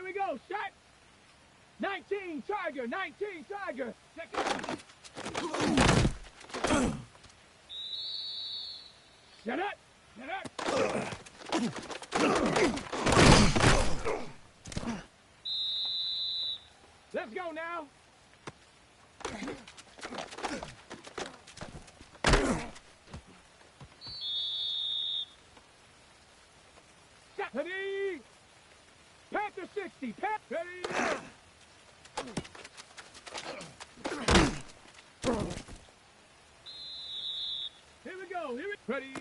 we go, shot! 19 Tiger, 19 Tiger! Check it! Shut up! Shut up! Let's go now! Ready! Panther 60! Ready! Here we go! Here we ready!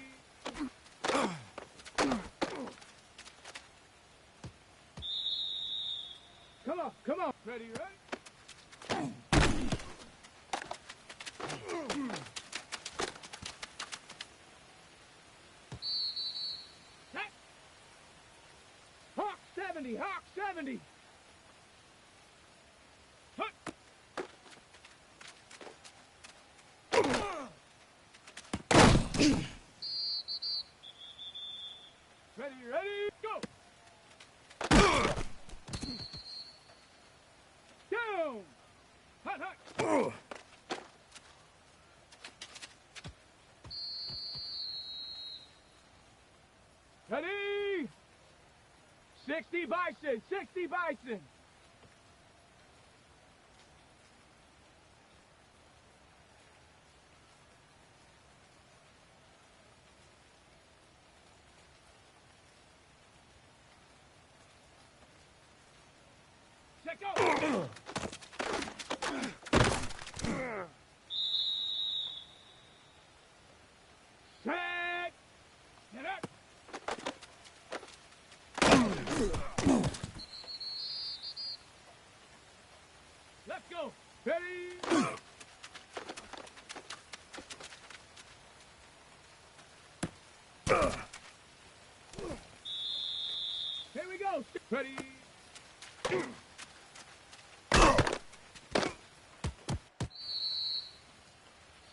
Come on! Come on! Ready? Ready? Hawk 70! Hawk 70! Hut. Ready, ready, go! Down! Hut, hut! Ready! 60 bison! 60 bison! Check out! Set! Get up! Let's go! Ready! Here we go! Ready!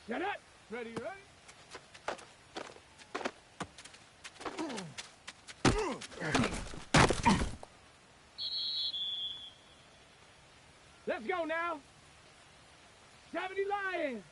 Get it! Ready, ready? Let's go now! 70 lions!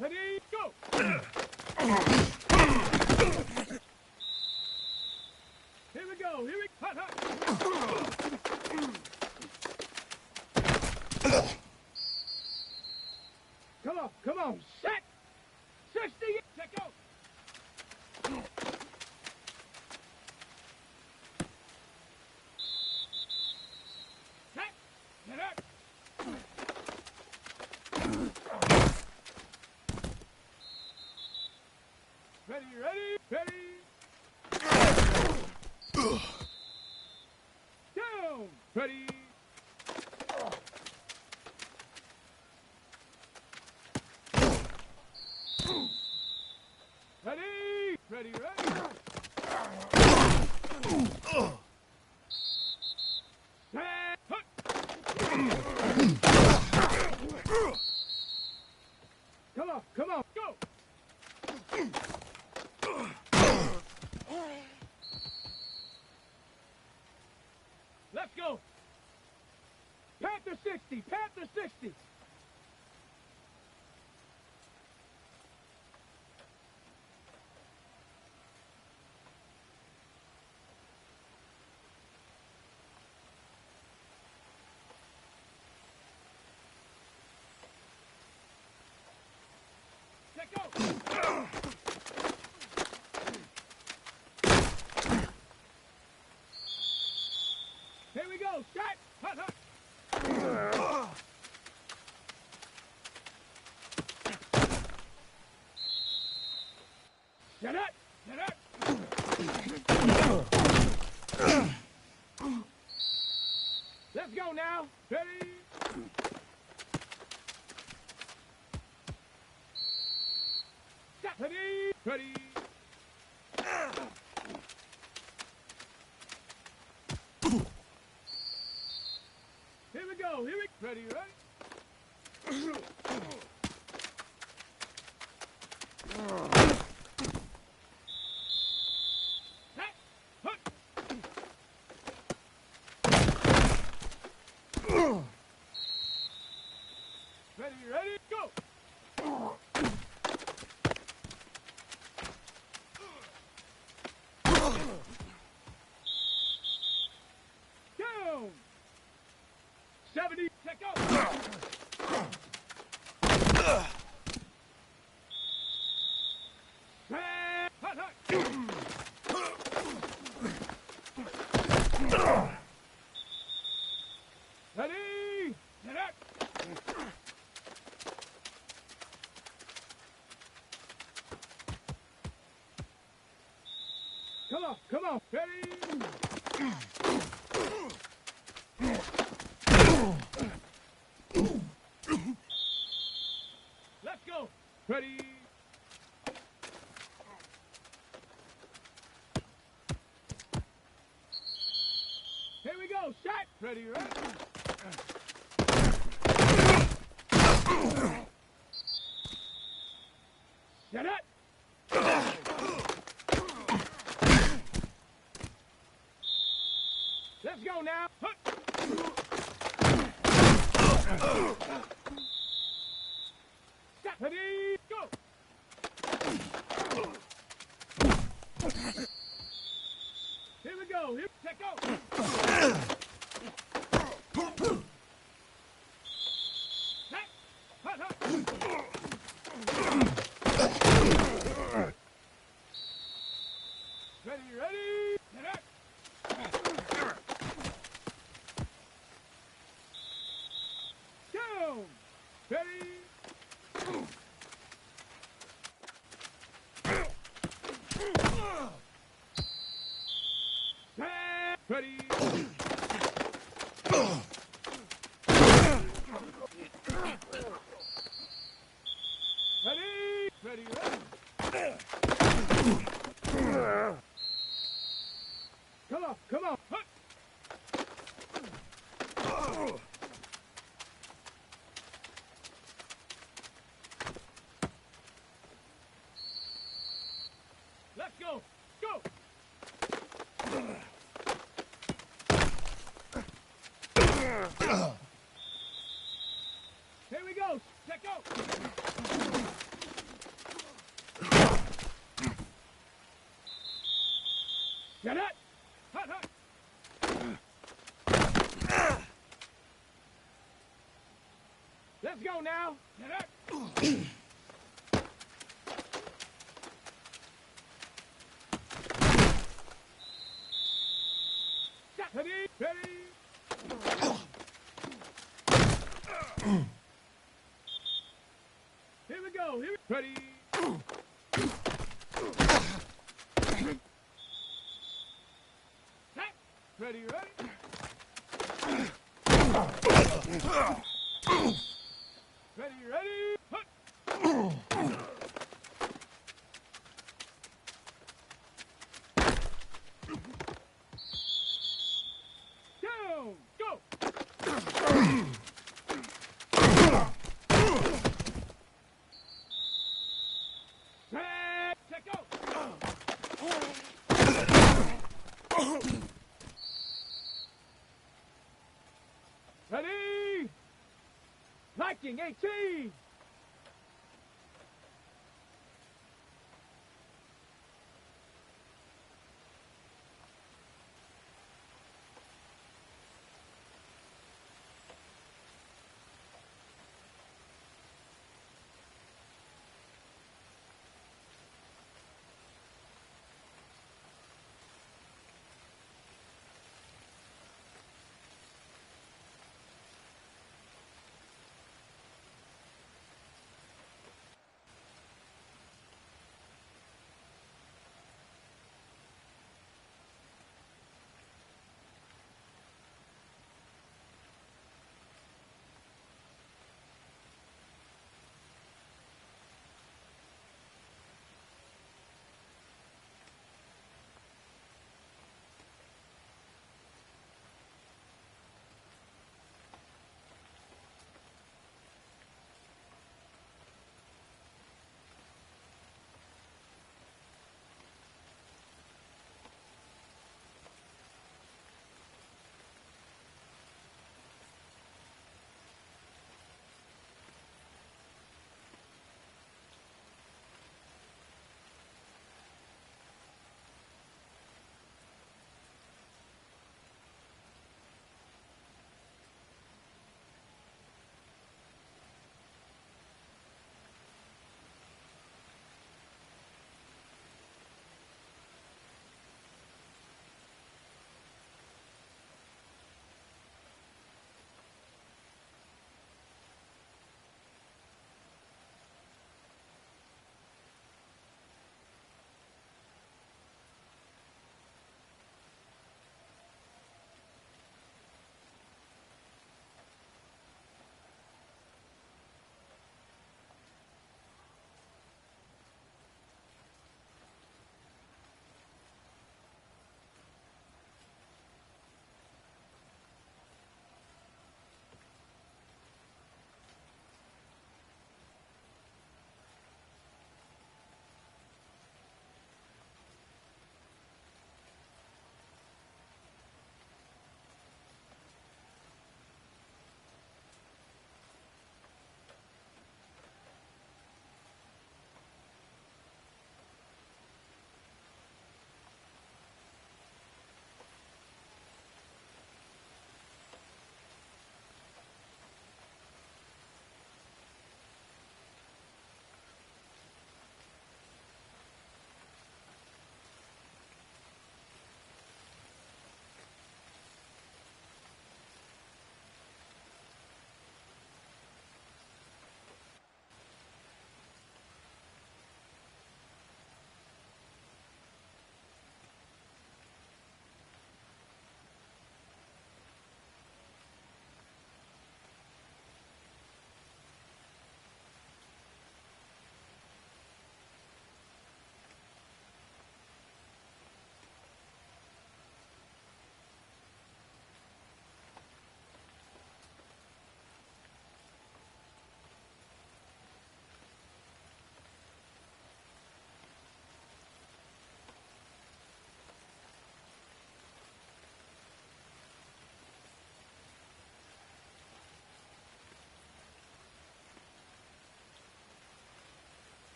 Ready, go! Here we go, here we hut, hut. Come on, set! 60, check out! Set, get up! Ready, ready, ready! Down! Ready! Ready! Ready, ready! Set! Hut! Come on, go! Let's go! Panther 60! Panther 60! Let go! Here we go! Shot! Hut, hut! Get up! Get up! Let's go now! Ready? Ready? Ready? Here we go. Here we ready, ready? Ready, ready, go! Down! 70, check out! Hot, hot! Ready? Get up! Come on, ready? Let's go! Ready? Here we go, shot! Ready, ready? Shut up! Let's go now! Stop. Ready, go! Here we go, here, check out! Hot, hot. Ready, ready, get up! Down! Ready? Ready? Ready? Ready, ready? Come on, come on! Hut. Let's go! Go! Here we go! Check out! Get it! Hut, hut! Let's go now! Get it! Ready? Ready? Here we go. Here we ready. Ready, ready? Ready, ready? Down, go! Check out! Ready? Liking 18!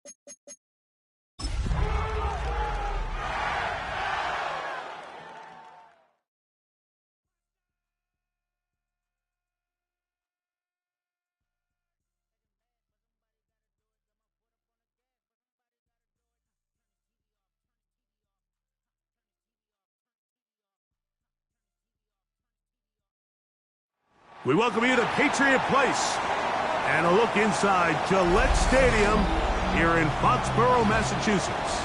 We welcome you to Patriot Place and a look inside Gillette Stadium here in Foxborough, Massachusetts.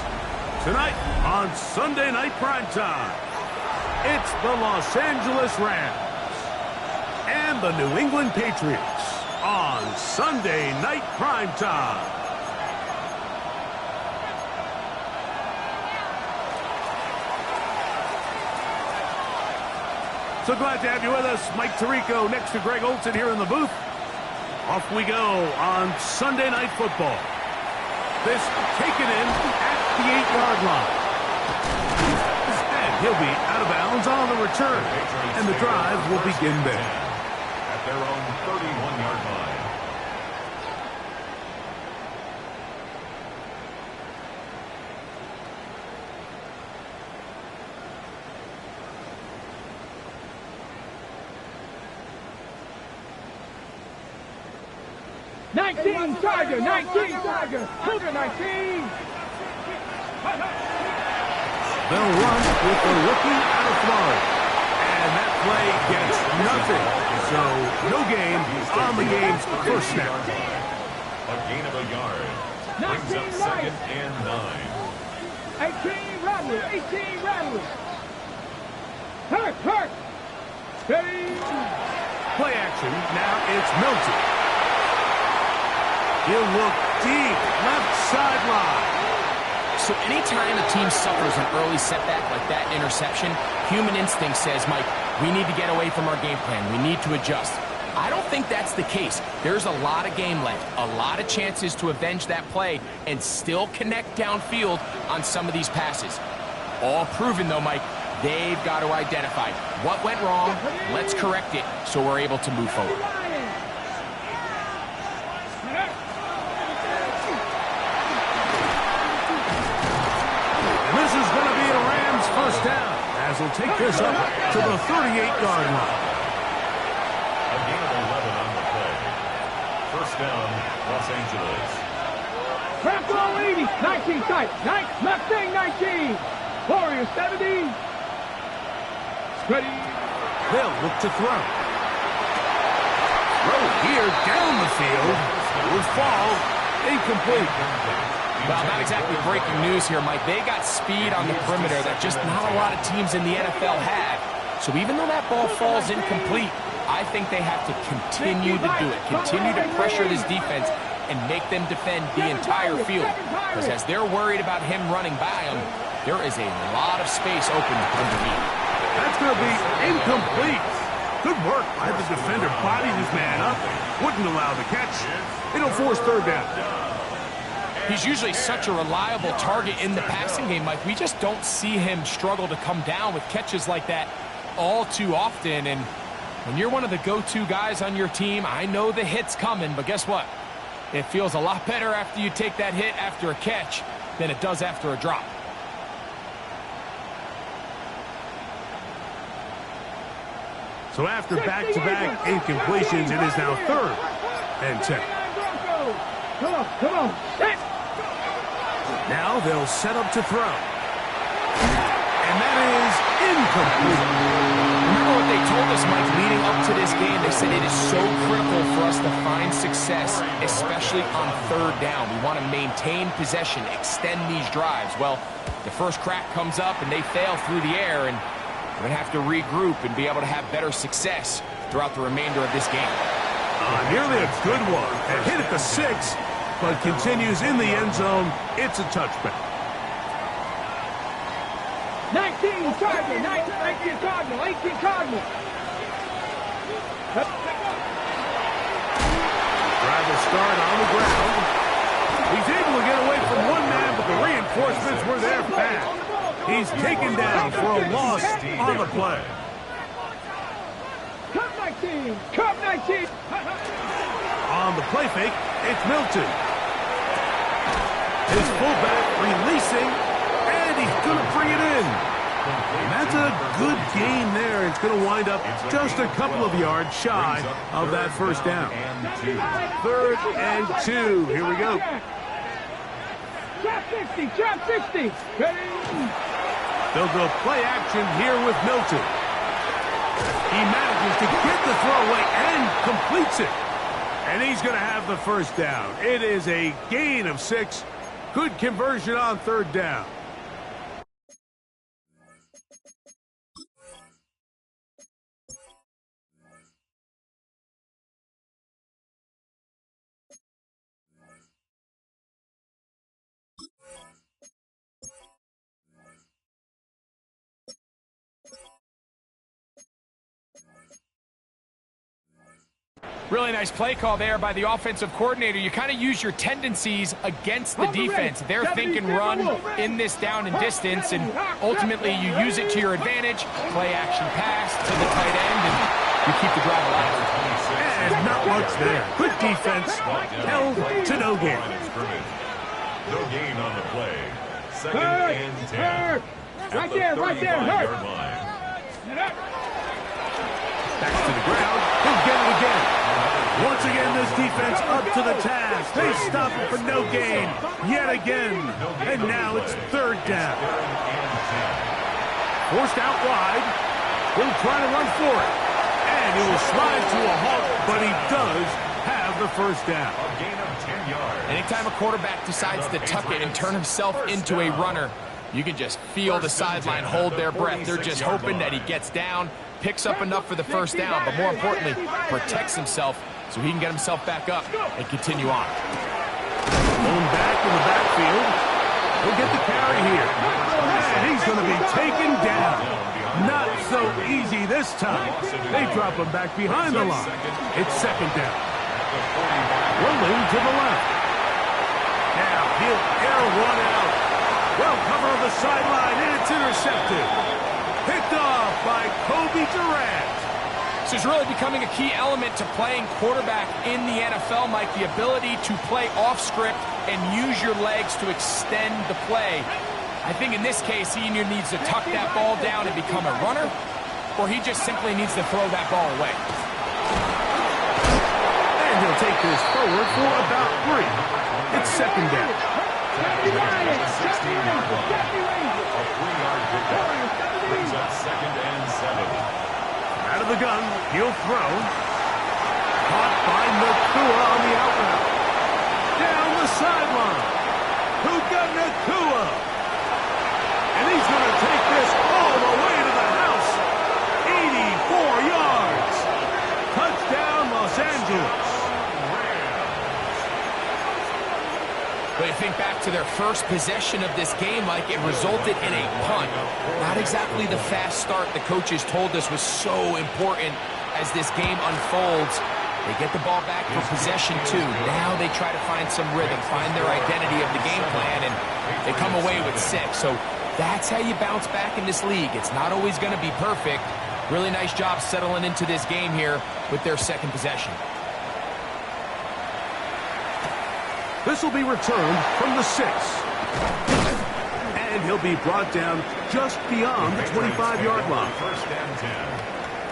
Tonight on Sunday Night Primetime, it's the Los Angeles Rams and the New England Patriots on Sunday Night Primetime. So glad to have you with us. Mike Tirico next to Greg Olson here in the booth. Off we go on Sunday Night Football. This taken in at the 8-yard line. And he'll be out of bounds on the return. And the drive will begin there. At their own 31-yard line. Tiger, 19 Tiger, Cougar 19. They'll run with the rookie out of Florida. And that play gets nothing. So no gain on the game's first snap. A gain of a yard. Brings up second and 9. 18 Rattler, 18 Rattler. Hurt. Steady. Play action. Now it's Milton. He'll look deep, left sideline. So anytime a team suffers an early setback like that interception, human instinct says, Mike, we need to get away from our game plan. We need to adjust. I don't think that's the case. There's a lot of game left, a lot of chances to avenge that play and still connect downfield on some of these passes. All proven, though, Mike, they've got to identify what went wrong, let's correct it so we're able to move forward. This is going to be a Rams first down as he'll take this up to the 38-yard line. A gain of 11 on the play. First down, Los Angeles. Crap ball 80, 19 tight, Mustang 19. Warriors 70. Steady. They'll look to throw. Throw here down the field. Will fall incomplete. Well, not exactly breaking news here, Mike. They got speed on the perimeter that just not a lot of teams in the NFL have. So even though that ball falls incomplete, I think they have to continue to do it, continue to pressure this defense and make them defend the entire field. Because as they're worried about him running by them, there is a lot of space open underneath. That's going to be incomplete. Good work by the defender. Bodied his man up. Wouldn't allow the catch. It'll force third down. He's usually such a reliable target in the passing game, Mike. We just don't see him struggle to come down with catches like that all too often. And when you're one of the go-to guys on your team, I know the hit's coming, but guess what? It feels a lot better after you take that hit after a catch than it does after a drop. So after back-to-back incompletions, it is now 3rd and 10. Come on. Now they'll set up to throw. And that is incomplete. Remember what they told us, Mike, leading up to this game? They said it is so critical for us to find success, especially on 3rd down. We want to maintain possession, extend these drives. Well, the first crack comes up and they fail through the air, and we're going to have to regroup and be able to have better success throughout the remainder of this game. Nearly a good one. A hit at the 6, but continues in the end zone. It's a touchback. 19 Cardinal, 19 Cardinal, 18 Cardinal. Drive will start on the ground. He's able to get away from one man, but the reinforcements were there fast. He's taken down for a loss on the play. Cup 19, Cup 19. On the play fake, it's Milton. His fullback releasing, and he's going to bring it in. And that's a good gain there. It's going to wind up just a couple of yards shy of that first down. 3rd and 2. Here we go. Trap 60, trap 60. They'll go play action here with Milton. He manages to get the throwaway and completes it. And he's going to have the first down. It is a gain of 6. Good conversion on 3rd down. Really nice play call there by the offensive coordinator. You kind of use your tendencies against the defense. They're thinking run in this down and distance, and ultimately you use it to your advantage. Play action pass to the tight end, and you keep the drive alive. And not much there. Good defense. Held to no gain. No gain on the play. 2nd and 10. Right there, hurt. Back to the ground. He'll get it again. Once again, this defense up to the task. They stop it for no gain. Yet again. And now it's 3rd down. Forced out wide. He'll try to run for it. And he will slide to a halt, but he does have the first down. A gain of 10 yards. Anytime a quarterback decides to tuck it and turn himself into a runner, you can just feel the sideline hold their breath. They're just hoping that he gets down, picks up enough for the first down, but more importantly, protects himself so he can get himself back up and continue on. Going back in the backfield. He'll get the carry here. And he's going to be taken down. Not so easy this time. They drop him back behind the line. It's 2nd down. Rolling to the left. Now he'll air one out. Well covered on the sideline, and it's intercepted. Picked off by Kobe Durant. This is really becoming a key element to playing quarterback in the NFL, Mike, the ability to play off script and use your legs to extend the play. I think in this case, he either needs to tuck that ball down and become a runner, or he just simply needs to throw that ball away. And he'll take this forward for about 3. It's 2nd down. A 16-yard line. A 3-yard pickup. Brings up 2nd and 7. Out of the gun, he'll throw. Caught by Nakua on the out route. Down the sideline. Puka Nakua. And he's going to take this all the way to the house. 84 yards. Touchdown, Los Angeles. But you think back to their first possession of this game, Mike, it resulted in a punt. Not exactly the fast start the coaches told us was so important as this game unfolds. They get the ball back for possession 2. Now they try to find some rhythm, find their identity of the game plan, and they come away with 6. So that's how you bounce back in this league. It's not always going to be perfect. Really nice job settling into this game here with their 2nd possession. This will be returned from the 6. And he'll be brought down just beyond the 25-yard line. 1st and 10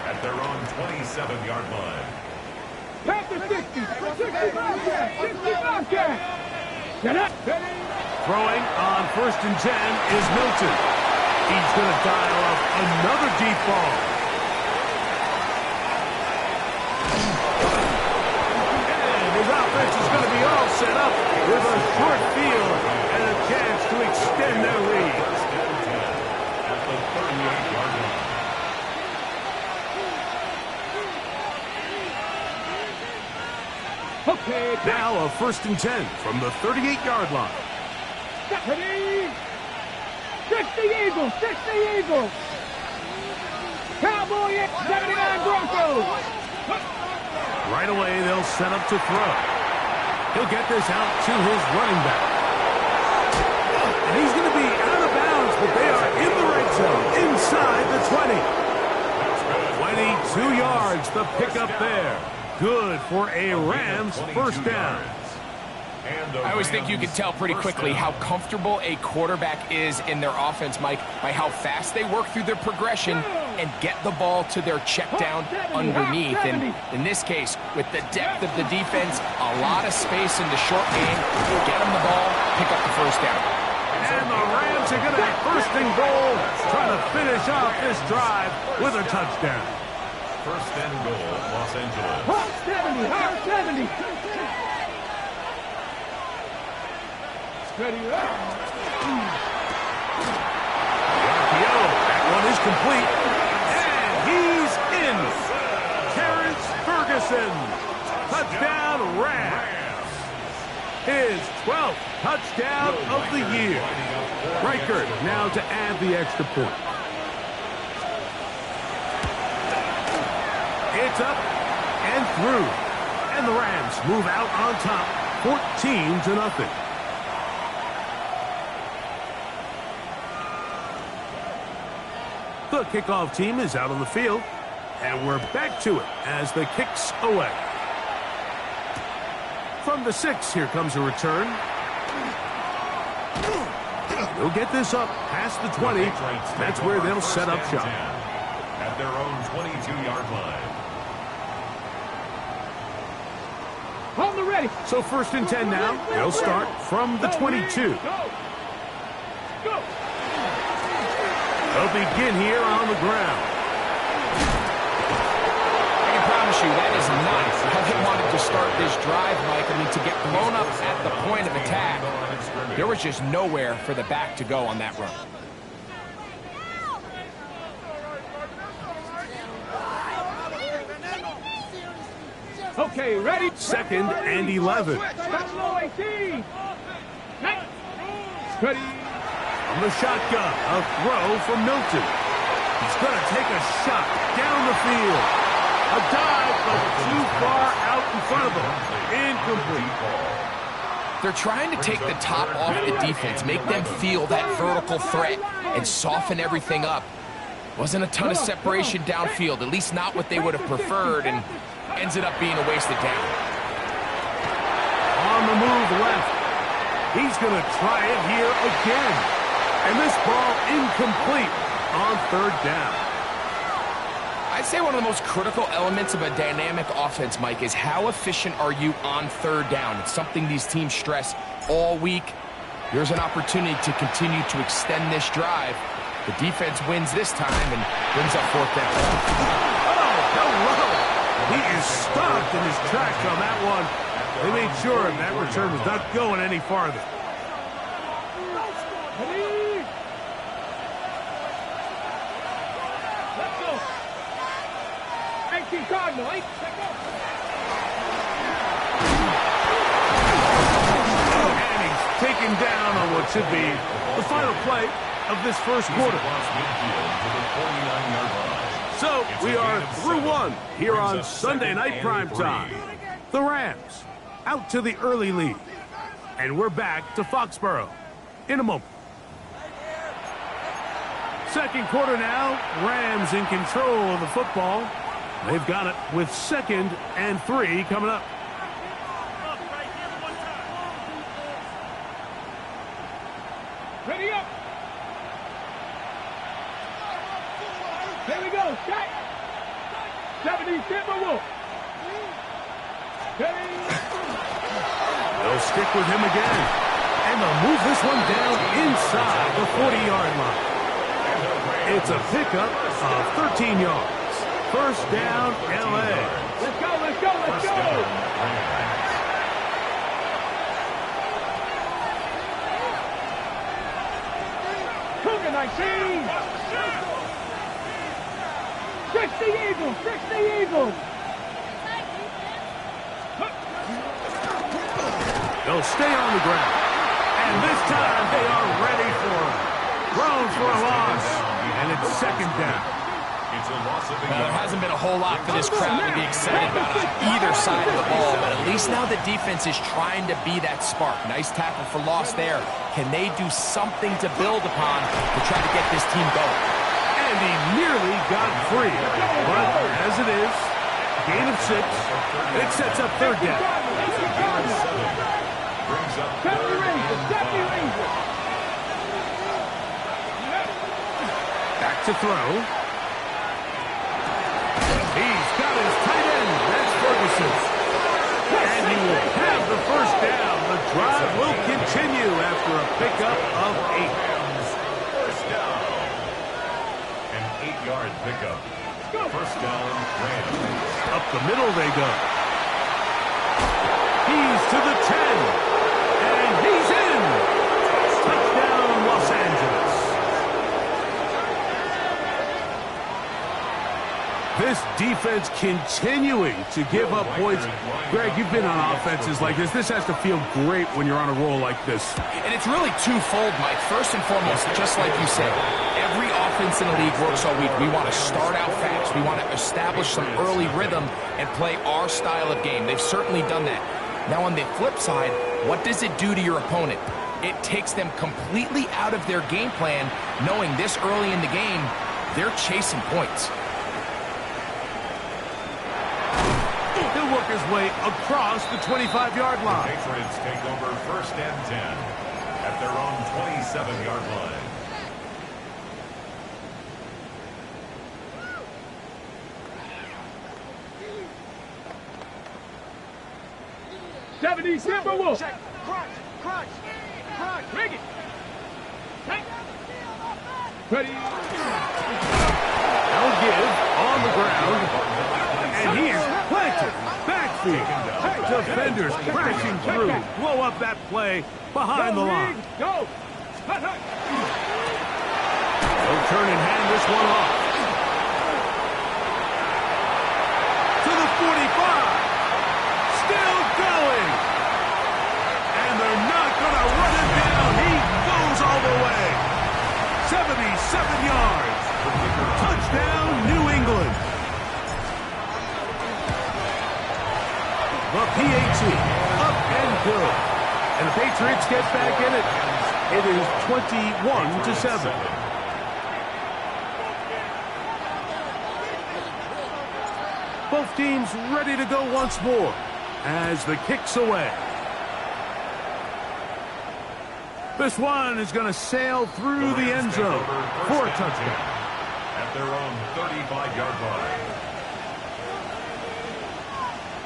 at their own 27-yard line. Panther 60, 65 catch. Throwing on 1st and 10 is Milton. He's going to dial up another deep ball. And his offense is going to be all set up with a short field and a chance to extend their lead. 1st and 10 at the 38-yard line. Okay, Now a 1st and 10 from the 38-yard line. ready. 60 Eagles, 60 Eagles. Cowboy 79 Broncos. Right away, they'll set up to throw. He'll get this out to his running back. And he's going to be out of bounds, but they are in the red zone, inside the 20. 22 yards, the pickup there. Good for a Rams first down. I always think you can tell pretty quickly how comfortable a quarterback is in their offense, Mike, by how fast they work through their progression and get the ball to their check down underneath. And in this case, with the depth of the defense, a lot of space in the short game, get them the ball, pick up the first down. And the Rams are going to have first and goal, trying to finish off this drive with a touchdown. First and goal, Los Angeles. Hard 70, hard 70. Ready up. That one is complete. And he's in. Terrence Ferguson. Touchdown Rams. His 12th touchdown of the year. Reichert now to add the extra point. It's up and through. And the Rams move out on top, 14-0. The kickoff team is out on the field, and we're back to it as the kick's away. From the 6, here comes a return. They'll get this up past the 20. That's where they'll set up shop. At their own 22-yard line. On the ready. So first and 10 now. They'll start from the 22. Go. They'll begin here on the ground. I can promise you that is not how they wanted to start this drive, Mike. I mean, to get blown up at the point of attack, there was just nowhere for the back to go on that run. Okay, ready. Second and 11. Stop low 18. Ready. From the shotgun, a throw from Milton. He's going to take a shot down the field. A dive, but too far out in front of him. Incomplete. They're trying to take the top off the defense, make them feel that vertical threat, and soften everything up. Wasn't a ton of separation downfield, at least not what they would have preferred, and ends it up being a wasted down. On the move left. He's going to try it here again. And this ball incomplete on third down. I'd say one of the most critical elements of a dynamic offense, Mike, is how efficient are you on third down. It's something these teams stress all week. Here's an opportunity to continue to extend this drive. The defense wins this time and brings up fourth down. Oh, hello. He is stopped in his tracks on that one. They made sure that return was not going any farther. Cardinal, and he's taken down on what should be the final play of this first quarter. So we are through one here on Sunday Night Primetime. The Rams out to the early lead. And we're back to Foxborough in a moment. Second quarter now. Rams in control of the football. They've got it with second and 3 coming up. ready up. Here we go, shot. 70 Timberwolf. They'll stick with him again. And they'll move this one down inside the 40-yard line. It's a pickup of 13 yards. First down, L.A. Let's go, let's go, let's go. Cougar 19. 60 Eagles, 60 Eagles. They'll stay on the ground. And this time they are ready for him. Thrown for a loss. And it's second down. There hasn't been a whole lot for this crowd to be excited about on either side of the ball, but at least now the defense is trying to be that spark. Nice tackle for loss there. Can they do something to build upon to try to get this team going? And he nearly got free. But as it is, gain of 6, it sets up third down. Brings up Stephanie third Ranger, and Stephanie 5. Ranger. Back to throw. He's got his tight end. That's Ferguson. And he will have the first down. The drive will continue after a pickup of 8. First down. An 8-yard pickup. First down, Rams. Up the middle they go. He's to the 10. And he's in. Touchdown, Los Angeles. This defense continuing to give up points. Greg, you've been on offenses like this. This has to feel great when you're on a roll like this. And it's really twofold, Mike. First and foremost, just like you said, every offense in the league works all week. We want to start out fast. We want to establish some early rhythm and play our style of game. They've certainly done that. Now, on the flip side, what does it do to your opponent? It takes them completely out of their game plan, knowing this early in the game, they're chasing points. He'll work his way across the 25-yard line. Patriots take over first and 10 at their own 27-yard line. Stephanie Timberwolf. Crunch. Rig it. Ready. They'll give on the ground. And he is planted. Backfield. Defenders crashing through. Blow up that play behind the line. Go. They'll turn and hand this one off. To the 45. Still going. And they're not going to run him down. He goes all the way. 77 yards. Touchdown, New England. The PAT, up and good. And the Patriots get back in it. It is 21-7. Both teams ready to go once more as the kick's away. This one is going to sail through the end zone for a touchdown. At their own 35-yard line.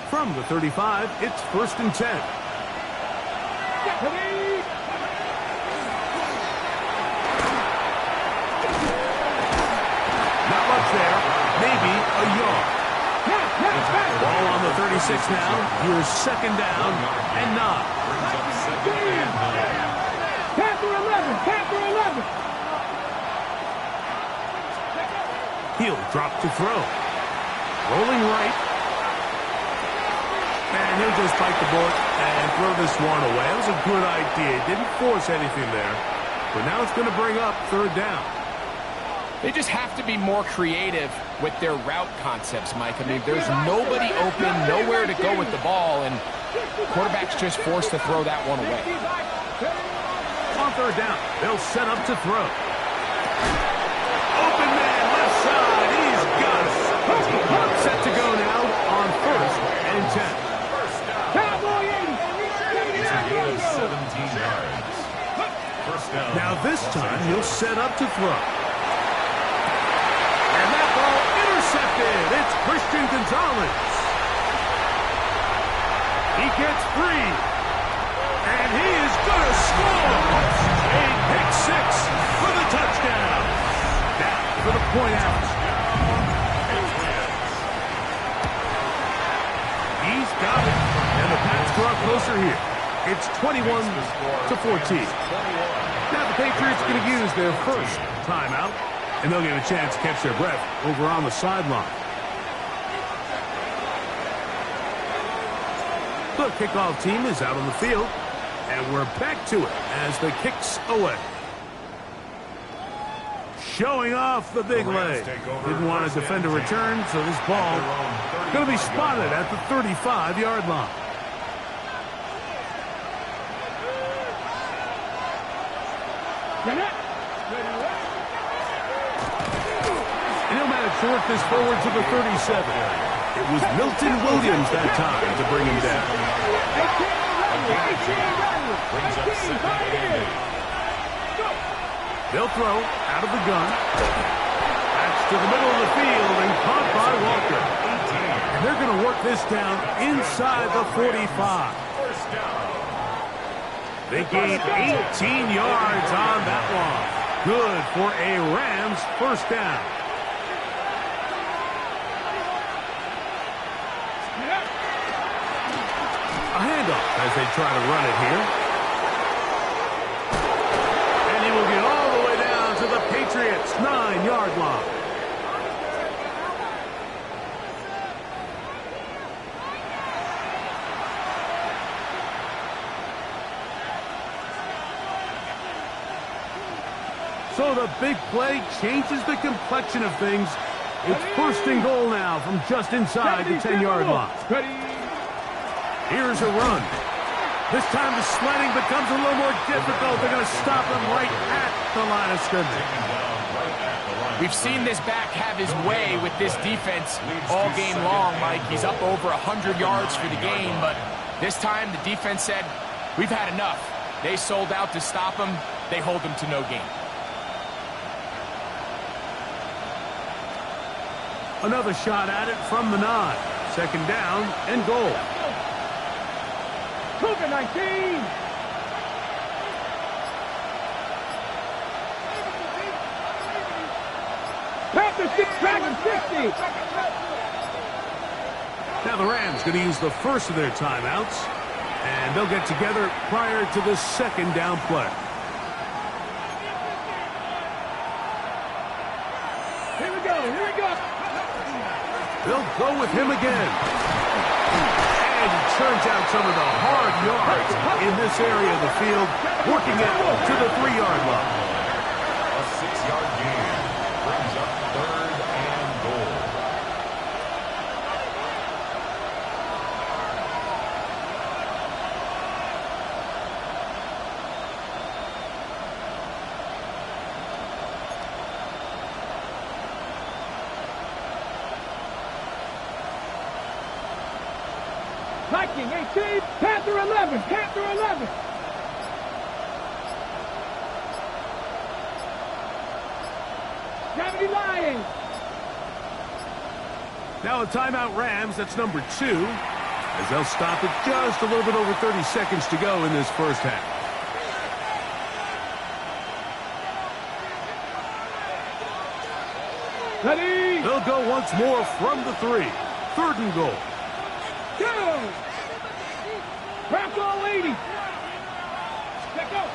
From the 35, it's first and 10. Not much there. Maybe a yard. Ball on the 36 now. Here's second down and 9. Brings up second and 9. Panther 11. Panther 11. He'll drop to throw. Rolling right. And he'll just bite the bullet and throw this one away. It was a good idea. Didn't force anything there. But now it's going to bring up third down. They just have to be more creative with their route concepts, Mike. I mean, there's nobody open, nowhere to go with the ball, and quarterback's just forced to throw that one away. On third down, they'll set up to throw. Open man, left side, he's got it. Set to go now on first and 10. It's a gain of 17 yards. First down. Now this time, he'll set up to throw. And that ball intercepted. It's Christian Gonzalez. He gets free. And he is going to score. A pick six for the touchdown. Down for the point out. He's got it. And the Pats draw closer here. It's 21-14. Now the Patriots are going to use their first timeout, and they'll get a chance to catch their breath over on the sideline. The kickoff team is out on the field, and we're back to it as the kick's away. Showing off the big leg. Didn't want to defend a return, so this ball is going to be spotted at the 35-yard line. And he'll manage to work this forward to the 37. It was Milton Williams that time to bring him down. Brings up second and 8. They'll throw out of the gun. That's to the middle of the field and caught by Walker. And they're going to work this down inside the 45. First down. They gain 18 yards on that one. Good for a Rams first down. A handoff as they try to run it here. And he will get all the way down to the Patriots' 9-yard line. So the big play changes the complexion of things. It's first and goal now from just inside the 10-yard line. Here's a run. This time the sledding becomes a little more difficult. They're going to stop him right at the line of scrimmage. We've seen this back have his way with this defense all game long, Mike. He's up over 100 yards for the game, but this time the defense said, we've had enough. They sold out to stop him. They hold him to no gain. Another shot at it from the 9. Second down and goal. Cougar 19. Panthers 6, Dragon 50. Now the Rams going to use the first of their timeouts, and they'll get together prior to the second down play. Here we go, here we go. They'll go with him again. And he turns out some of the hard yards in this area of the field, working it to the 3-yard line. A 6-yard gain brings up third and goal. Viking 18, Panther 11, Panther 11. Gravity Lions. Now a timeout Rams, that's number 2, as they'll stop it just a little bit over 30 seconds to go in this first half. Ready. They'll go once more from the 3. Third and goal. Go. Crack all 80. Check out.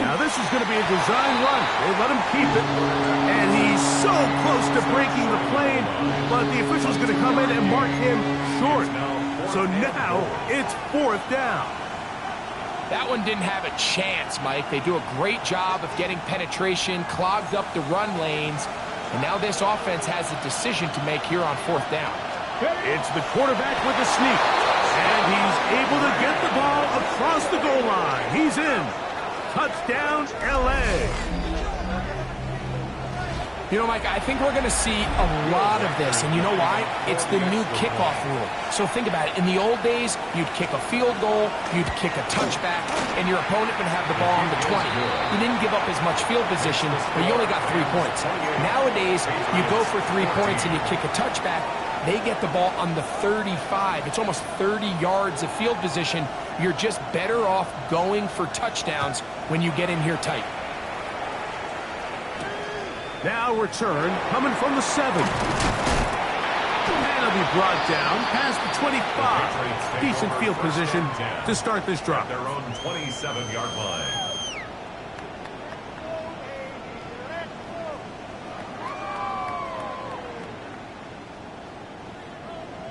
Now this is going to be a design run. They let him keep it. And he's so close to breaking the plane, but the official's going to come in and mark him short. So now it's fourth down. That one didn't have a chance, Mike. They do a great job of getting penetration, clogged up the run lanes, and now this offense has a decision to make here on fourth down. It's the quarterback with the sneak, and he's able to get the ball across the goal line. He's in. Touchdown, L.A. You know, Mike, I think we're going to see a lot of this, and you know why? It's the new kickoff rule. So think about it. In the old days, you'd kick a field goal, you'd kick a touchback, and your opponent would have the ball on the 20. You didn't give up as much field position, but you only got 3 points. Nowadays, you go for 3 points and you kick a touchback, they get the ball on the 35. It's almost 30 yards of field position. You're just better off going for touchdowns when you get in here tight. Now return coming from the 7. And he'll be brought down past the 25. Decent field position to start this drive. Their own 27-yard line.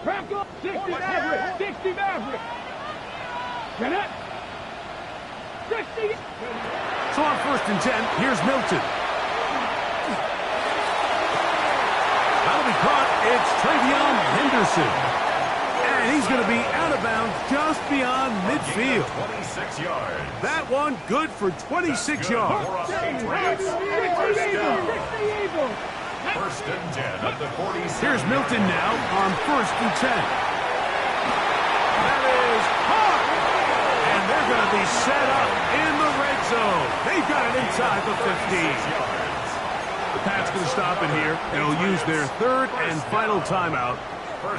Crack up. 60 Maverick. 60 Maverick. Get it. 60. So on first and 10, here's Milton. That'll be caught. It's Travion Henderson. And he's going to be out of bounds just beyond midfield. 26 yards. That one good for 26 yards. First and 10 at the 46. Here's Milton now on first and 10. That is hard. They're going to be set up in the red zone. They've got it inside the 15. The Pats going to stop it here. They'll use their third and final timeout,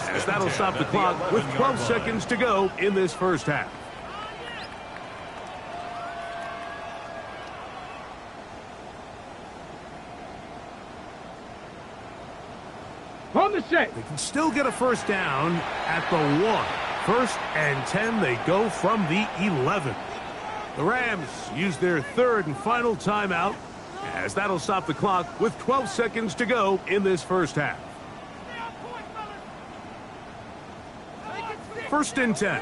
as that'll stop the clock with 12 seconds to go in this first half. On the set. They can still get a first down at the 1. First and 10, they go from the 11. The Rams use their third and final timeout, as that'll stop the clock with 12 seconds to go in this first half. First and 10.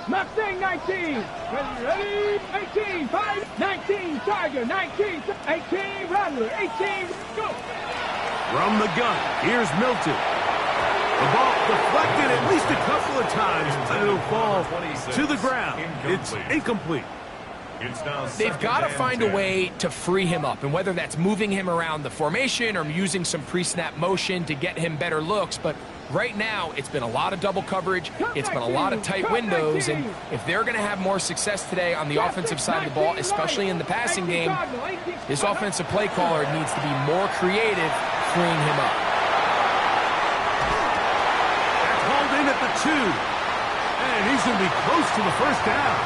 Mustang 19. Ready? 18. 5. 19. Tiger. 19. 18. Rattler. 18. Go. From the gun, here's Milton. The ball deflected at least a couple of times, but it'll fall to the ground. It's incomplete. They've got to find a way to free him up, and whether that's moving him around the formation or using some pre-snap motion to get him better looks, but right now it's been a lot of double coverage, it's been a lot of tight windows, and if they're going to have more success today on the offensive side of the ball, especially in the passing game, this offensive play caller needs to be more creative freeing him up. That's hauled in at the 2, and he's going to be close to the first down.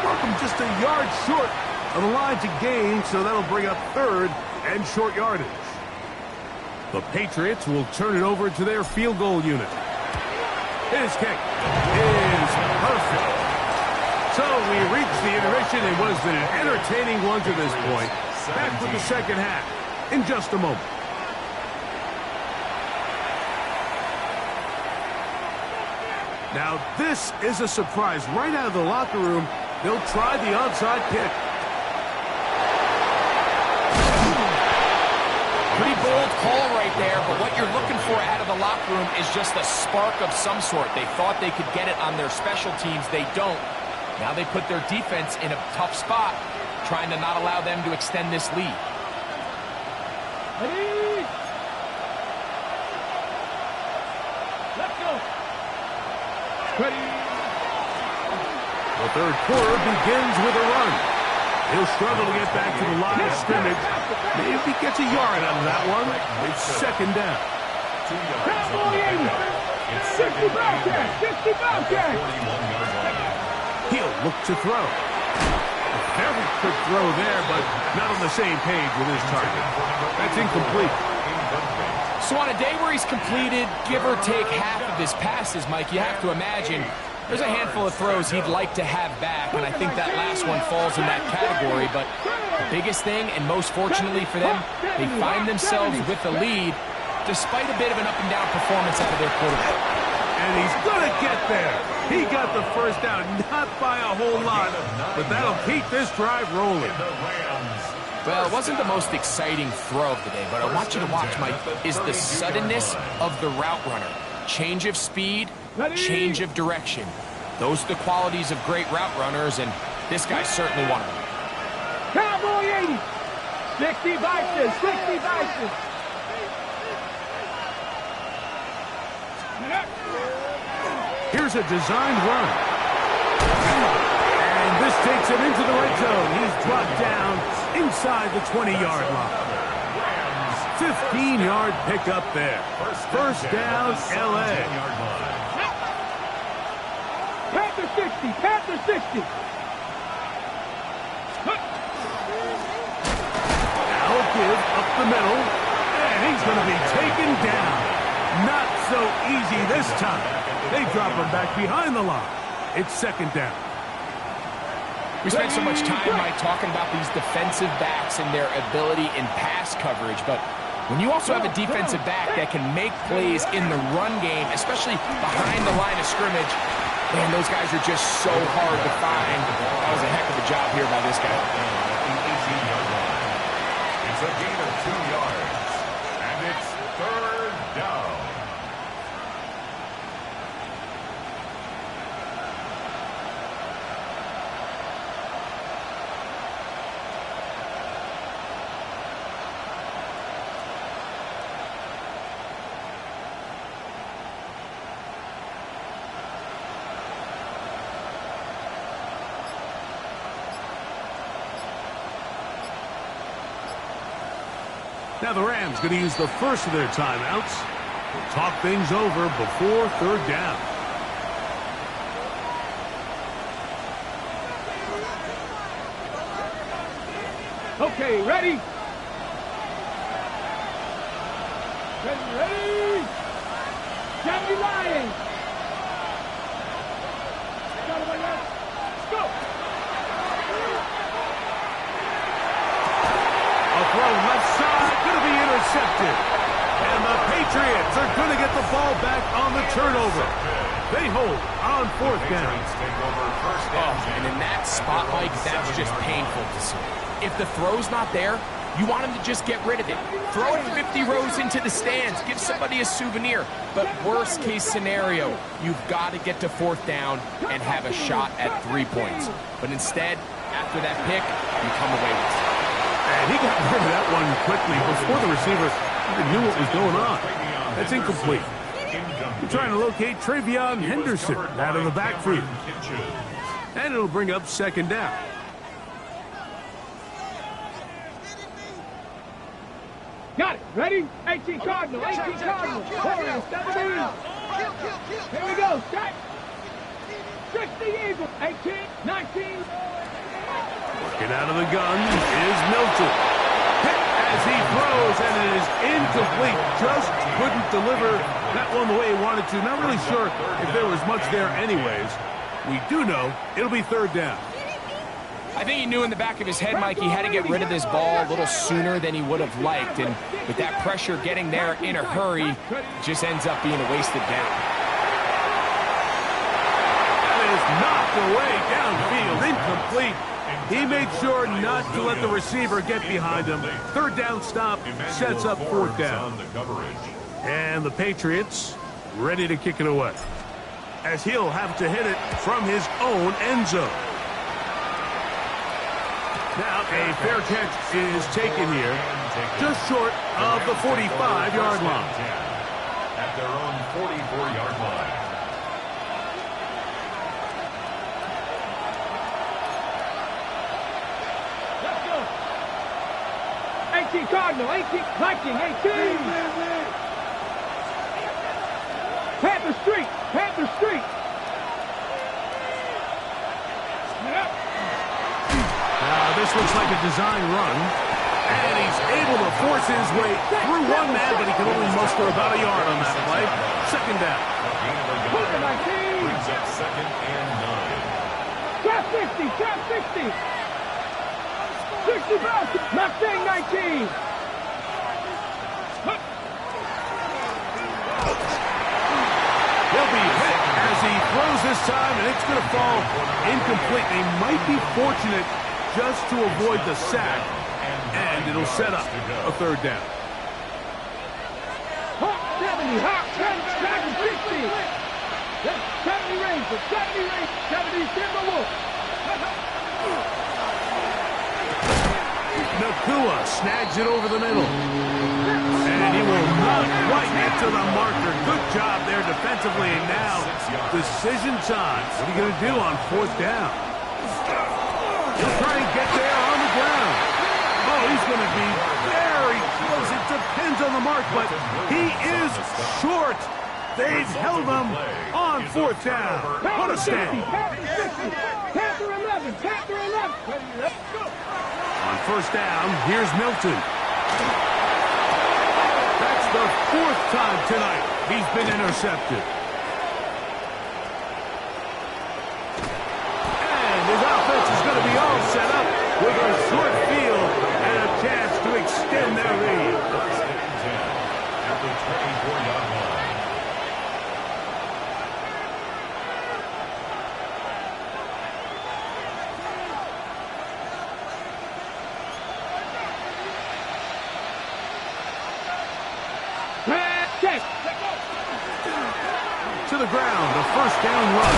Welcome just a yard short of the line to gain, so that'll bring up third and short yardage. The Patriots will turn it over to their field goal unit. His kick is perfect. So we reach the intermission. It was an entertaining one to this point. Back with the second half in just a moment. Now this is a surprise. Right out of the locker room, they'll try the onside kick. Pretty bold call right there, but what you're looking for out of the locker room is just a spark of some sort. They thought they could get it on their special teams. They don't. Now they put their defense in a tough spot, trying to not allow them to extend this lead. Ready? Let's go. Ready? The third quarter begins with a run. He'll struggle to get back to the line of scrimmage. Maybe gets a yard out of that one. It's second down. 2 yards on the pickup. It's 60 Bobcats. 60 Bobcats. 41-yard line. He'll look to throw. A very quick throw there, but not on the same page with his target. That's incomplete. So on a day where he's completed, give or take half of his passes, Mike, you have to imagine there's a handful of throws he'd like to have back, and I think that last one falls in that category. But the biggest thing, and most fortunately for them, they find themselves with the lead despite a bit of an up-and-down performance out of their quarterback. And he's going to get there. He got the first down, not by a whole lot, but that'll keep this drive rolling. Well, it wasn't the most exciting throw of the day, but I want you to watch, Mike, is the suddenness of the route runner. Change of speed, change of direction. Those are the qualities of great route runners, and this guy's certainly one of them. Cowboy 80. 60 Vikings. 60 Vikings. Here's a designed run. And this takes him into the red zone. He's dropped down inside the 20-yard line. 15-yard pickup there. First down, L.A. Panther 60. Panther 60. Now give up the middle. And he's going to be taken down. Not so easy this time. They drop him back behind the line. It's second down. We spent so much time, Mike, talking about these defensive backs and their ability in pass coverage, but when you also have a defensive back that can make plays in the run game, especially behind the line of scrimmage, man, those guys are just so hard to find. That was a heck of a job here by this guy. It's a gain of 2 yards, and it's third down. Now the Rams going to use the first of their timeouts to talk things over before third down. Okay, ready? Ready? Johnny Lions! Let's go! A throw left side, going to be intercepted. And the Patriots are going to get the ball back on the turnover. They hold on fourth down. Oh, and in that spot, Mike, that's just painful to see. If the throw's not there, you want him to just get rid of it. Throw it 50 rows into the stands. Give somebody a souvenir. But worst case scenario, you've got to get to fourth down and have a shot at 3 points. But instead, after that pick, you come away with it. And he got rid of that one quickly before the receiver even knew what was going on. That's incomplete. We're trying to locate Travion Henderson out of the backfield. And it'll bring up second down. Got it. Ready? 18 Cardinal. 18 Cardinal. 17. Here we go. Strike. 60 Eagles. 18, 19. Working out of the gun is Milton. Hit as he throws, and it is incomplete. Just couldn't deliver that one the way he wanted to. Not really sure if there was much there anyways. We do know it'll be third down. I think he knew in the back of his head, Mike, he had to get rid of this ball a little sooner than he would have liked. And with that pressure getting there in a hurry, it just ends up being a wasted down. That is knocked away downfield, incomplete. He made sure not to let the receiver get behind him. Third down stop sets up fourth down. And the Patriots ready to kick it away, as he'll have to hit it from his own end zone. Now a fair catch is taken here, just short of the 45-yard line. At their own 44-yard line. Let's go. 18 Cardinal. 18 Viking. 18. Panther Street. Panther Street. This looks like a design run, and he's able to force his way through one man, but he can only muster about a yard on that play. Second down. Brings up second and 9. Trap 60, trap 60. 60 back, Mustang 19. He'll be hit as he throws this time, and it's going to fall incomplete. They might be fortunate just to avoid the sack, and it'll set up a third down. Hawk 70, Hawk 60. That's 70 Ranger, 70 Ranger, 70 Timberwolf. Nakua snags it over the middle, and he will not quite get to the marker. Good job there defensively, and now decision time. What are you going to do on fourth down? He'll try and get there on the ground. Oh, he's going to be very close. It depends on the mark, but he is short. They've held him on fourth down. What a stand. Panther 11, Panther 11. On first down, here's Milton. That's the fourth time tonight he's been intercepted. His offense is going to be all set up with a short field and a chance to extend their lead. At the 24-yard line. Check. To the ground, a first down run.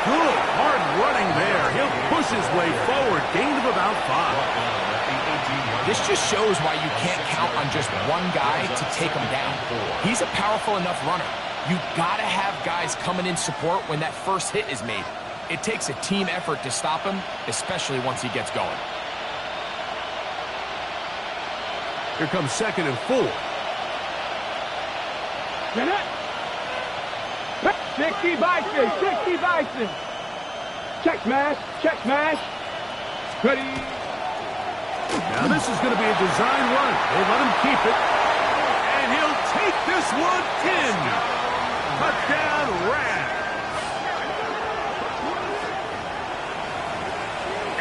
Good hard running there. He'll push his way forward. Gain of about 5. This just shows why you can't count on just one guy to take him down. He's a powerful enough runner. You've got to have guys coming in support when that first hit is made. It takes a team effort to stop him, especially once he gets going. Here comes 2nd and 4. Get it. 60 Bison, 60 Bison. Check smash, check smash. Ready. Now this is going to be a design run. They let him keep it. And he'll take this one in. Touchdown, Rams.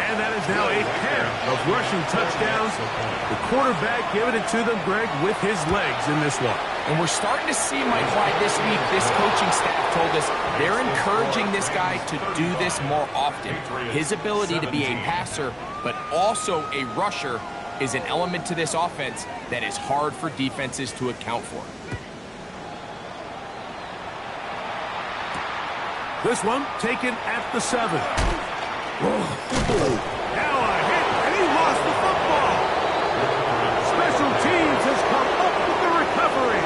And that is now a pair of rushing touchdowns. The quarterback giving it to them, Greg, with his legs in this one. And we're starting to see, Mike, why this week this coaching staff told us they're encouraging this guy to do this more often. His ability to be a passer, but also a rusher, is an element to this offense that is hard for defenses to account for. This one taken at the 7. Now a hit, and he lost the football. Special teams has come up with the recovery.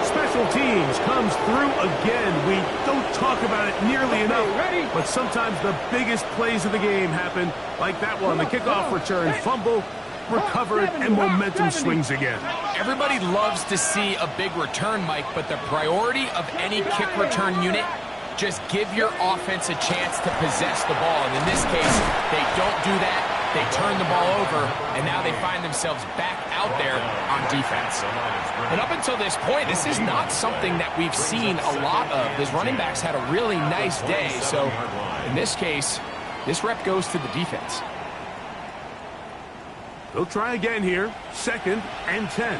Special teams comes through again. We don't talk about it nearly enough, but sometimes the biggest plays of the game happen, like that one, the kickoff return, fumble, recovered, and momentum swings again. Everybody loves to see a big return, Mike, but the priority of any kick return unit, just give your offense a chance to possess the ball. And in this case, they don't do that. They turn the ball over, and now they find themselves back out there on defense. And up until this point, this is not something that we've seen a lot of. These running backs had a really nice day. So in this case, this rep goes to the defense. They'll try again here. 2nd and 10.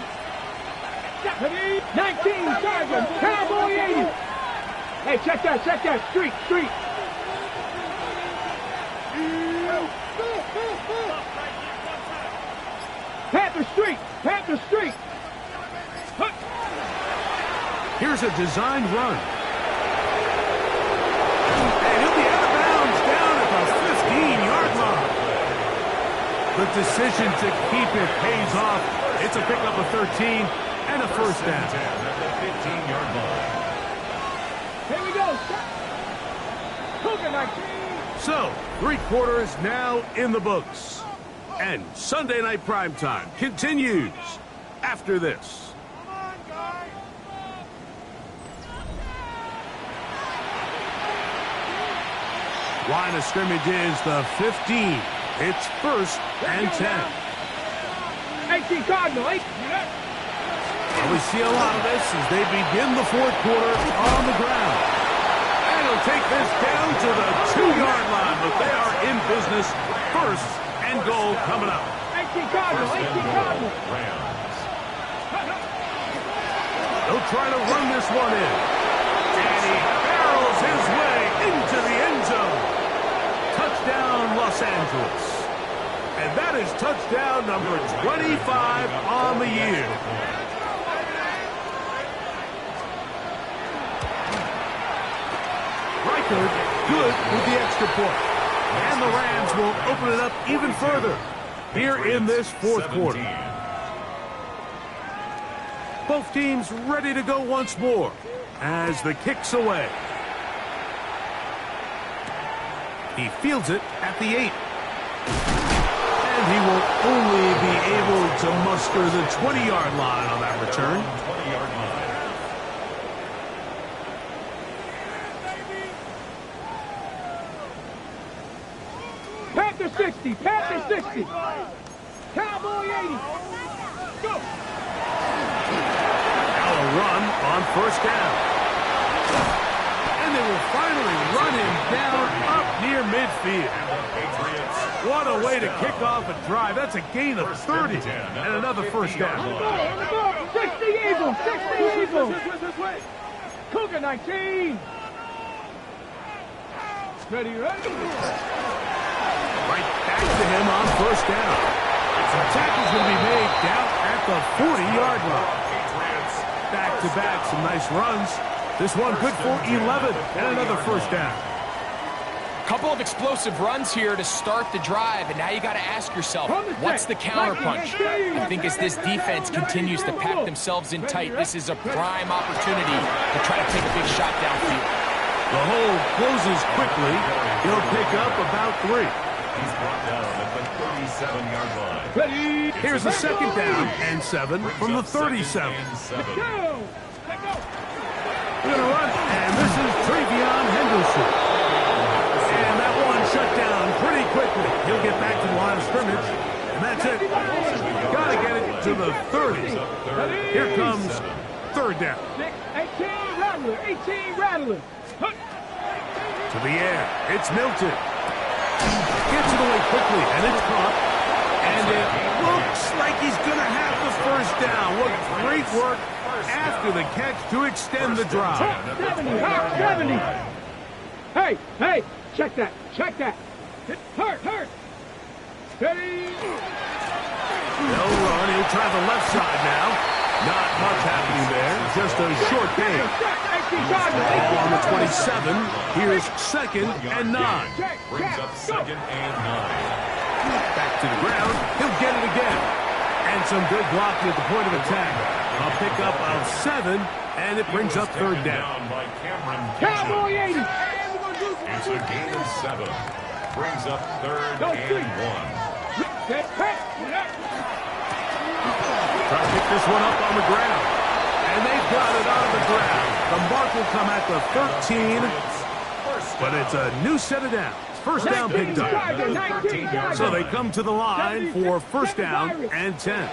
19 Chargers, Cowboy 80. Hey, check that, street. Panther Street. Here's a designed run. And he'll be out of bounds down at the 15-yard line. The decision to keep it pays off. It's a pickup of 13 and a first down. At the 15-yard line. Here we go. Cougar 19. So, 3 quarters now in the books. And Sunday Night Primetime continues after this. Line of scrimmage is the 15. It's 1st and 10. 18 Cardinal, 8. And we see a lot of this as they begin the 4th quarter on the ground. And he'll take this down to the 2-yard line, but they are in business. 1st and goal coming up. 18 Cardinal, 18 Cardinal. They'll try to run this one in. And he barrels his way into the end zone. Touchdown, Los Angeles. And that is touchdown number 25 on the year. Reichard good with the extra point. And the Rams will open it up even further here in this 4th quarter. Both teams ready to go once more as the kick's away. He fields it at the 8. And he will only be able to muster the 20-yard line on that return. 20-yard line. Panther 60, Panther 60. Cowboy 80. Go. Now a run on 1st down. And they will finally run him down up near midfield. What a way to kick off a drive. That's a gain of 30 and another 1st down. On the ball. 60 Eagles, 60 Eagles. Cougar 19. Ready. Right back to him on 1st down. The tackle's going to be made down at the 40-yard line. Back-to-back, some nice runs. This one good for 11 and another 1st down. Couple of explosive runs here to start the drive, and now you got to ask yourself, what's the counterpunch? I think as this defense continues to pack themselves in tight, this is a prime opportunity to try to take a big shot downfield. The hole closes quickly. He'll pick up about 3. He's brought down at the 37-yard line. Ready? Here's a second down and 7 from the 37. Go! Let go! We're going to run, and this is Travion Henderson. And that one shut down pretty quickly. He'll get back to the line of scrimmage, and that's it. Got to get it to the 30. Here comes third down. 18 Rattler, 18 Rattler. To the air, it's Milton. Gets it away quickly, and it's caught. And it looks like he's going to have the first down. What great work after the catch to extend the drive. 70. Hey, check that. Hurt. Steady. They'll run. He'll try the left side now. Not much happening there. Just a short gain. Ball on the 27. Here's second and 9. Brings up second and 9. Back to the ground. He'll get it again. And some good blocking at the point of attack. A pickup of 7, and it brings up third down. By Cowboy 80. It's a gain of 7. Brings up third and 1. Try to pick this one up on the ground. And they've got it on the ground. The mark will come at the 13, but it's a new set of downs. First down picked up. So they come to the line for first down and 10.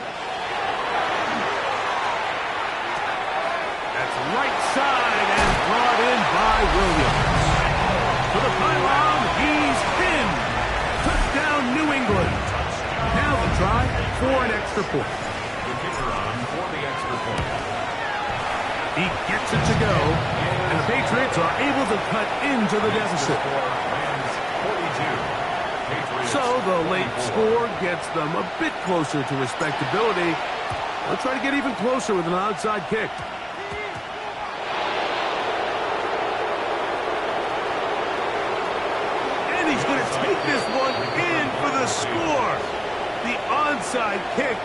That's right side and brought in by Williams. To the pylon, he's pinned. Touchdown, New England. Now the try for an extra point. The kicker on for the extra point. He gets it to go, and the Patriots are able to cut into the deficit. So the late score gets them a bit closer to respectability. They'll try to get even closer with an outside kick. And he's going to take this one in for the score. The onside kick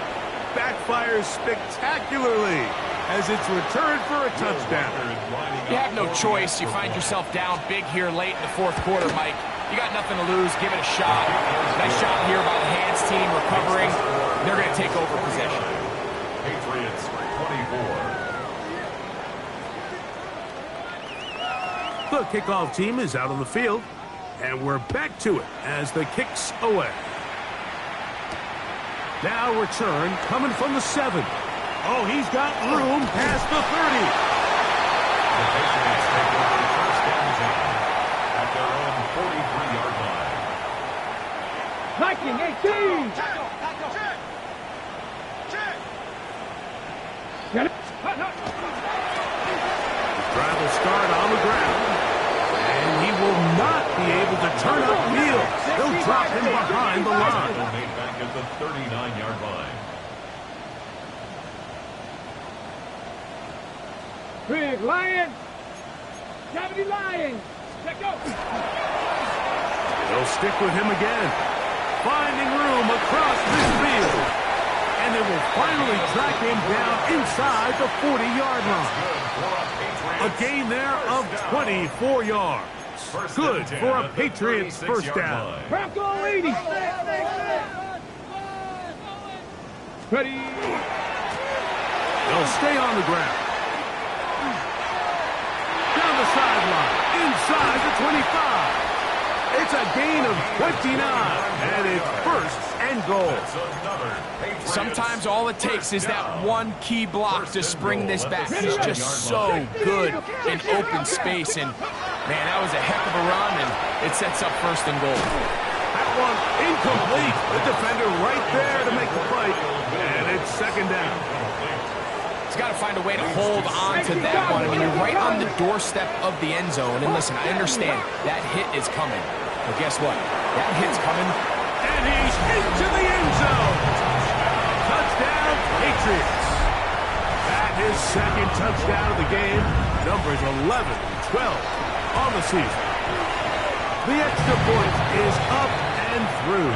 backfires spectacularly as it's returned for a touchdown. You have no choice. You find yourself down big here late in the fourth quarter, Mike. You got nothing to lose. Give it a shot. Nice shot here by the hands team recovering. They're going to take over possession. Patriots 24. The kickoff team is out on the field, and we're back to it as the kick's away. Now return coming from the 7. Oh, he's got room past the 30. The Patriots take over first and 10 at their own 43-yard line. Viking 18. Get it. Drive will start on the ground, and he will not be able to turn upfield. They'll drop him behind the line. Made back at the 39-yard line. Big Lion. 70 Lions. Let go. They'll stick with him again, finding room across midfield. And they will finally track him down inside the 40-yard line. A gain there of 24 yards. Good for a Patriots first down. Bronco 80. Ready. They'll stay on the ground. Down the sideline, inside the 25. It's a gain of 29, and it's first and goal. Sometimes all it takes is that one key block to spring this back. He's just so good in open space, and man, that was a heck of a run, and it sets up first and goal. That one incomplete. The defender right there to make the fight, and it's second down. He's got to find a way to hold on to that one. I mean, you're right on the doorstep of the end zone, and listen, I understand that hit is coming, but guess what? That hit's coming. And he's into the end zone. Touchdown, Patriots. That is second touchdown of the game. Numbers 11 and 12 on the season. The extra point is up and through.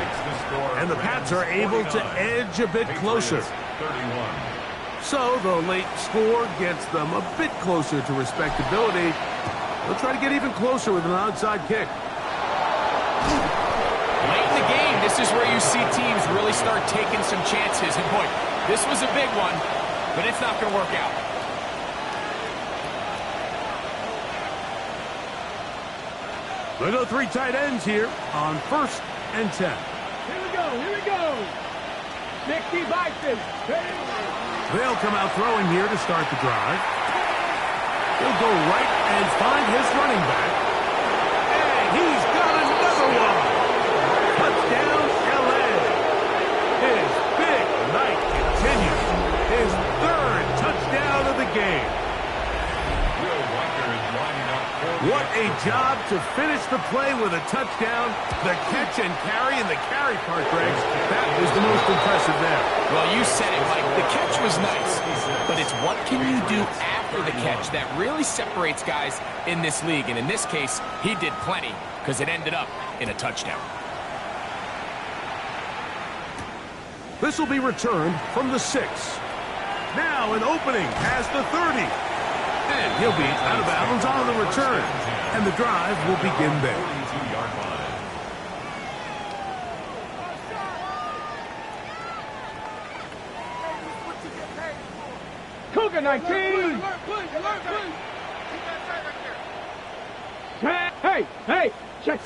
And the Pats are able to edge a bit closer. So the late score gets them a bit closer to respectability. They'll try to get even closer with an outside kick. Late in the game. this is where you see teams really start taking some chances. And boy, this was a big one, but it's not going to work out. They go 3 tight ends here on 1st and 10. Here we go, here we go. 60 Vikings. They'll come out throwing here to start the drive. He'll go right and find his running back. And he's got another one. Touchdown, LA. His big night continues. His 3rd touchdown of the game. What a job to finish the play with a touchdown. The catch and carry, and the carry part, Greg, that was the most impressive there. Well, you said it, Mike. The catch was nice, but it's what can you do after the catch that really separates guys in this league. And in this case, he did plenty because it ended up in a touchdown. This will be returned from the 6. Now an opening past the 30. And he'll be out of bounds on the return. And the drive will begin there. Cougar 19. Hey, check.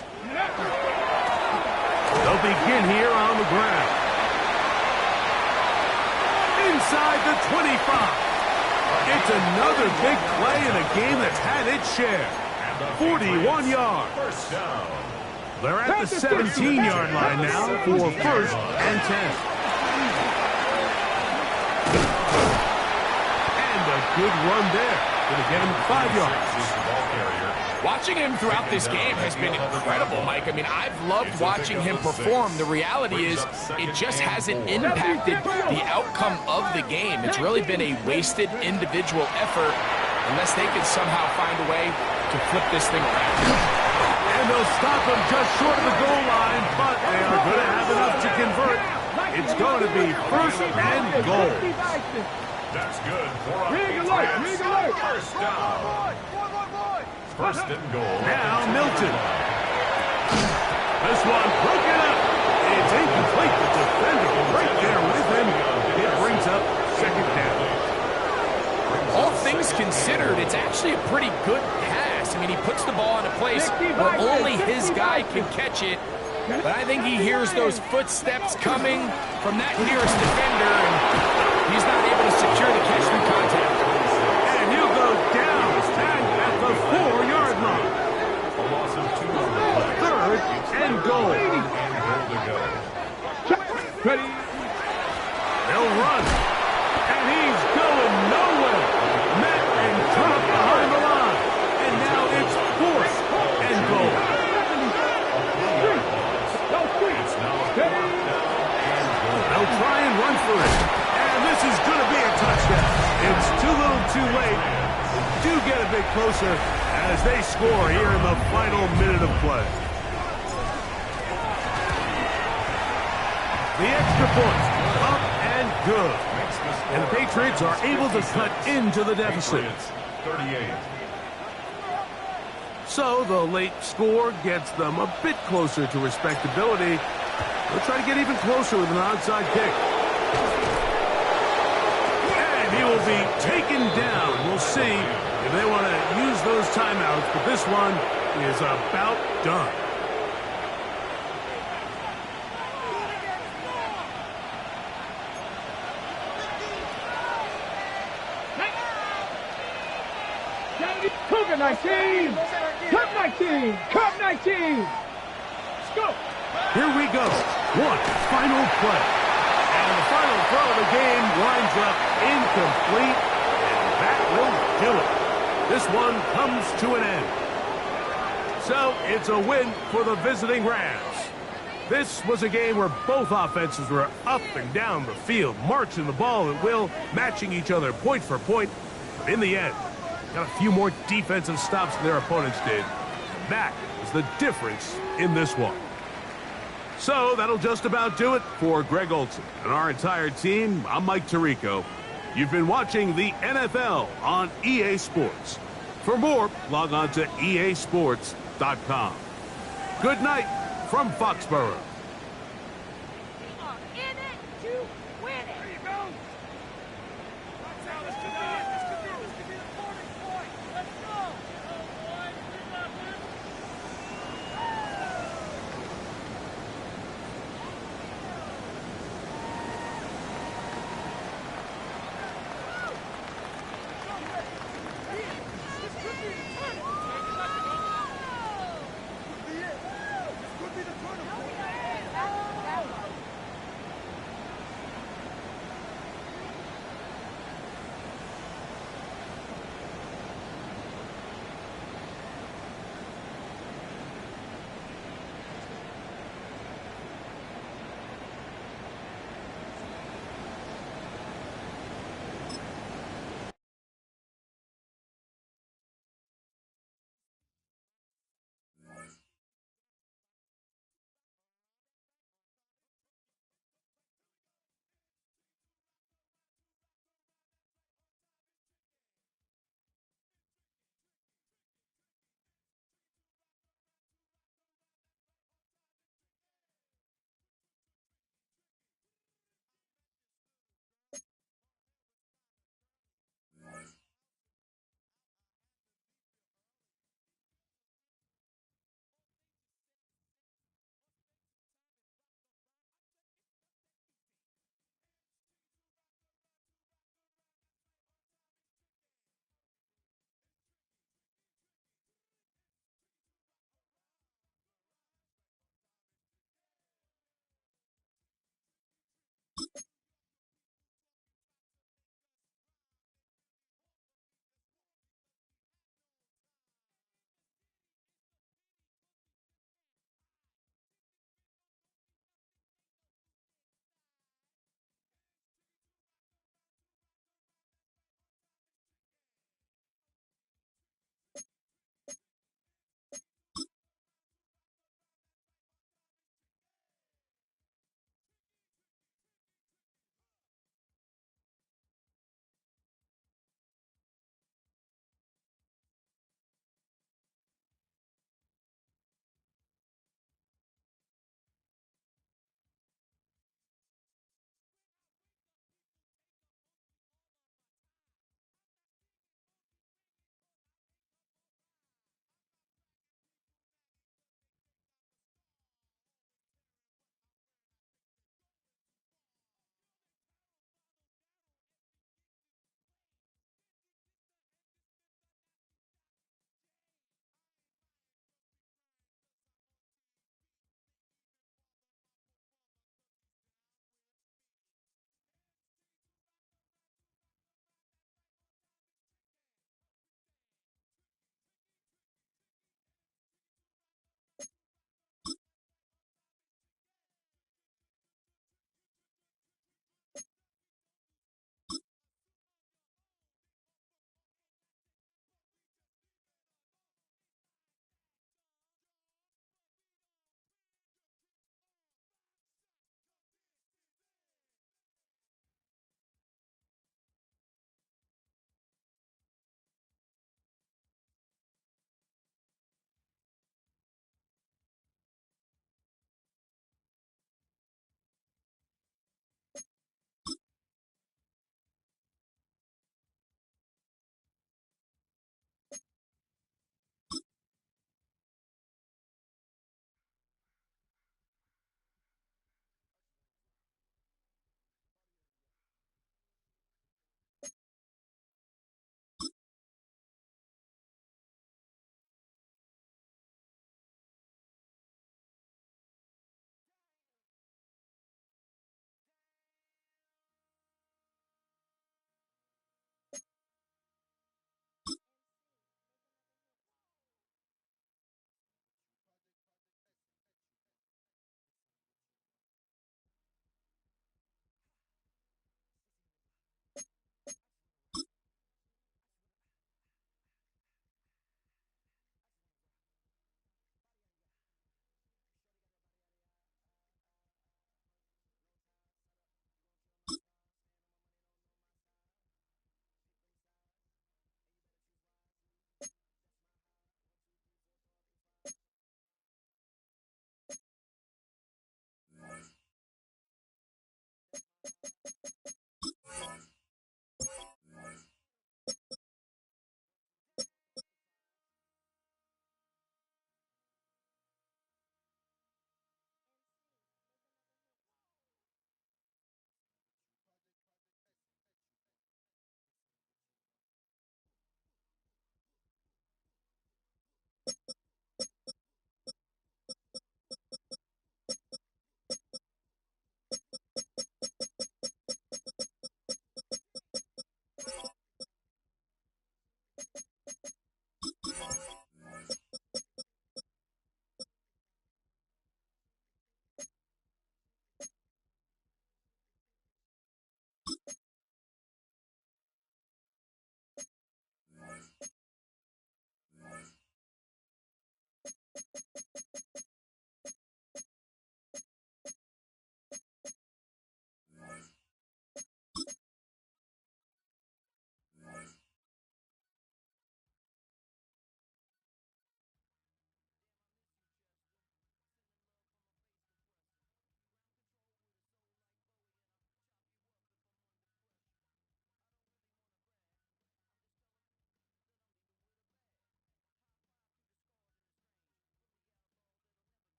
They'll begin here on the ground. Inside the 25. It's another big play in a game that's had its share. 41 yards. They're at the 17-yard line now for 1st and 10. And a good run there. Gonna get him 5 yards. Watching him throughout this game has been incredible, Mike. I mean, I've loved watching him perform. The reality is it just hasn't impacted the outcome of the game. It's really been a wasted individual effort unless they can somehow find a way to flip this thing around. And they'll stop him just short of the goal line, but they are going to have enough to convert. It's going to be 1st and goal. That's good. First down. 1st and goal. Now Milton. This one broken up. It's incomplete. The defender right there with him. It brings up 2nd down. All things considered, it's actually a pretty good pass. I mean, he puts the ball in a place where only his guy can catch it. But I think he hears those footsteps coming from that nearest defender, and he's not able to secure the catch through contact. And he'll go down at the 4-yard line. A loss of 2 on the play. 3rd and goal. Ready. They'll run. And he's going nowhere. Met and cut up behind the line. And now it's 4th and goal. They'll try and run for it. And this is going to be a touchdown. It's too little too late. Do get a bit closer as they score here in the final minute of play. The extra point, up and good. And the Patriots are able to cut into the deficit. 38. So the late score gets them a bit closer to respectability. They'll try to get even closer with an onside kick. And he will be taken down. We'll see if they want to use those timeouts, but this one is about done. Cougar 19! Cup 19! Cup 19! Let's go! Here we go. One final play. And the final throw of the game winds up incomplete. And that will do it. This one comes to an end. So it's a win for the visiting Rams. This was a game where both offenses were up and down the field, marching the ball at will, matching each other point for point. But in the end, got a few more defensive stops than their opponents did. That is the difference in this one. So that'll just about do it for Greg Olson and our entire team. I'm Mike Tirico. You've been watching the NFL on EA Sports. For more, log on to easports.com. Good night from Foxborough.